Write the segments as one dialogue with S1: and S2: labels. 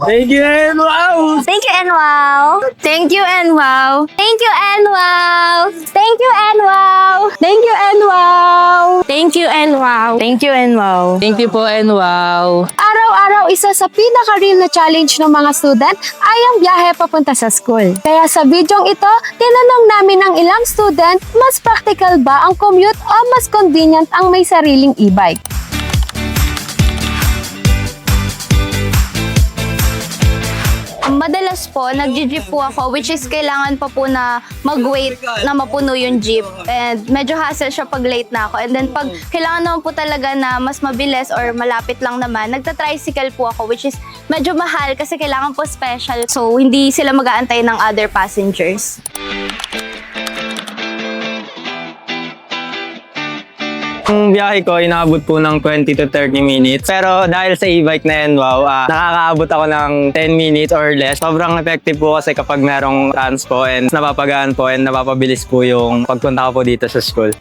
S1: Thank you and wow!
S2: Thank you and wow. Thank you and wow. Thank you and wow. Thank you and wow. Thank you and wow. Thank you and wow.
S3: Thank you and wow.
S1: Thank you po and wow!
S4: Araw-araw, isa sa pinaka-real na challenge ng mga student ay ang biyahe papunta sa school. Kaya sa videong ito, tinanong namin ng ilang student, mas practical ba ang commute o mas convenient ang may sariling e-bike?
S2: Madalas po, nag-jeep po ako, which is kailangan pa po na mag-wait na mapuno yung jeep. And medyo hassle siya pag late na ako. And then pag kailangan naman po talaga na mas mabilis or malapit lang naman, nagta-tricycle po ako, which is medyo mahal kasi kailangan po special. So, hindi sila mag-aantay ng other passengers.
S1: Ang biyahe ko, inaabot po ng 20 to 30 minutes. Pero dahil sa e-bike na yan, wow, nakakaabot ako ng 10 minutes or less. Sobrang effective po kasi kapag merong transpo and napapagaan po and napapabilis po yung pagpunta ko po dito sa school.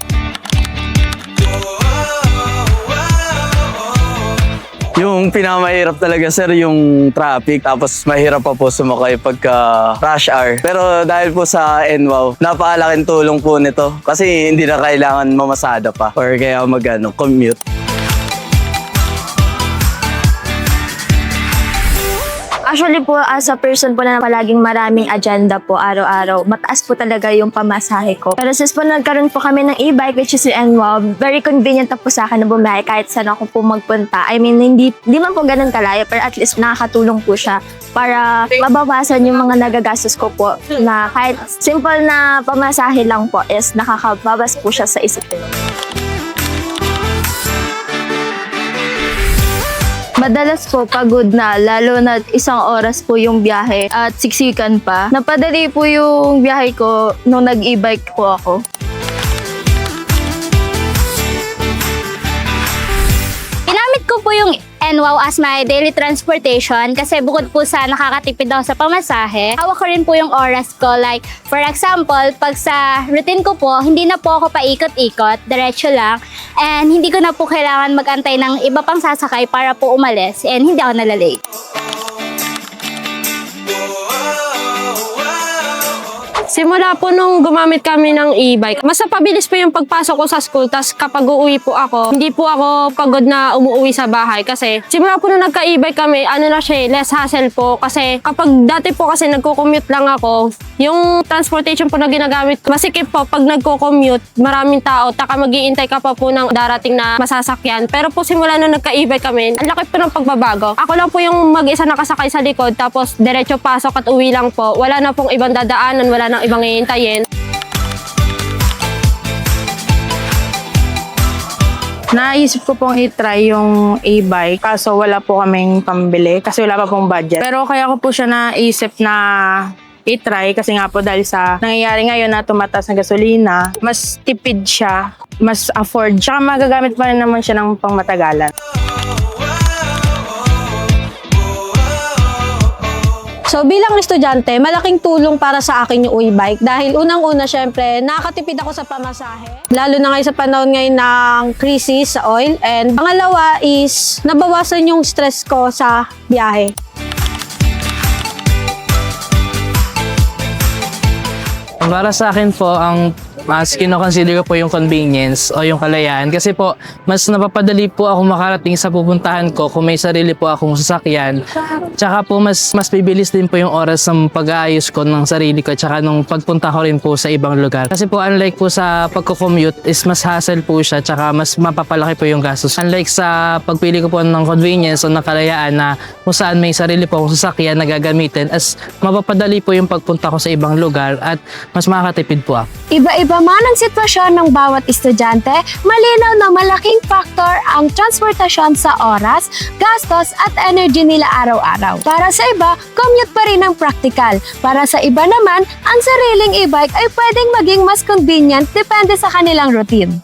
S5: Yung pinakamahirap talaga sir, yung traffic. Tapos mahirap pa po sumakay pagka rush hour. Pero dahil po sa NWOW, napakalaking tulong po nito. Kasi hindi na kailangan mamasada pa or kaya commute.
S2: Actually po, as a person po na palaging maraming agenda po araw-araw, mataas po talaga yung pamasahe ko. Pero since po nagkaroon po kami ng e-bike, which is yung NWOW, very convenient na po sa akin na bumiyahe kahit saan ako po magpunta. I mean, hindi man po ganun kalayo, pero at least nakakatulong po siya para mabawasan yung mga nagagastos ko po na kahit simple na pamasahe lang po is nakakababas po siya sa isip ko. Madalas po pagod na, lalo na isang oras po yung biyahe at siksikan pa. Napadali po yung biyahe ko nung nag-e-bike po ako. Ginamit ko po yung NWOW as my daily transportation kasi bukod po sa nakakatipid ako sa pamasahe, hawak ko rin po yung oras ko. Like, for example, pag sa routine ko po, hindi na po ako paikot-ikot, diretso lang. And hindi ko na po kailangan mag-antay ng iba pang sasakay para po umalis and hindi ako nalalate.
S3: Simula po nung gumamit kami ng e-bike, mas napabilis po yung pagpasok ko sa school. Tas kapag uuwi po ako, hindi po ako pagod na umuwi sa bahay. Kasi simula po nung nagka-e-bike kami, ano na siya, less hassle po. Kasi kapag dati po kasi nagko-commute lang ako, yung transportation po na ginagamit, masikip po pag nagko-commute, maraming tao, taka mag-iintay ka pa po ng darating na masasakyan. Pero po simula nung nagka-e-bike kami, ang laki po ng pagbabago. Ako lang po yung mag-isa nakasakay sa likod, tapos diretso pasok at uwi lang po. Wala na pong ibang dadaanan, wala nang ibang iintayin.
S6: Naisip ko pong i-try yung e-bike kaso wala po kaming pambili kasi wala pa pong budget. Pero kaya ko po siya naisip na i-try kasi nga po dahil sa nangyayari ngayon na tumataas na gasolina, mas tipid siya, mas afford, tsaka magagamit pa rin naman siya ng pangmatagalan.
S3: So bilang estudyante, malaking tulong para sa akin yung e-bike dahil unang-una syempre nakakatipid ako sa pamasahe. Lalo na ngayon sa panahon ngayon ng crisis sa oil. And pangalawa is nabawasan yung stress ko sa biyahe.
S7: Para sa akin po, ang mas kino-consider ko po yung convenience o yung kalayaan kasi po mas napapadali po ako makarating sa pupuntahan ko kung may sarili po akong sasakyan. Tsaka po mas bibilis din po yung oras ng pag-aayos ko ng sarili ko tsaka nung pagpunta ko rin po sa ibang lugar. Kasi po unlike po sa pagko-commute is mas hassle po siya tsaka mas mapapalaki po yung gastos. Unlike sa pagpili ko po ng convenience o ng kalayaan na kung saan may sarili po akong sasakyan na gagamitin as mapapadali po yung pagpunta ko sa ibang lugar at mas makakatipid po ako.
S4: Iba-iba man ang sitwasyon ng bawat estudyante, malinaw na malaking factor ang transportasyon sa oras, gastos at energy nila araw-araw. Para sa iba, commute pa rin ang practical. Para sa iba naman, ang sariling e-bike ay pwedeng maging mas convenient depende sa kanilang routine.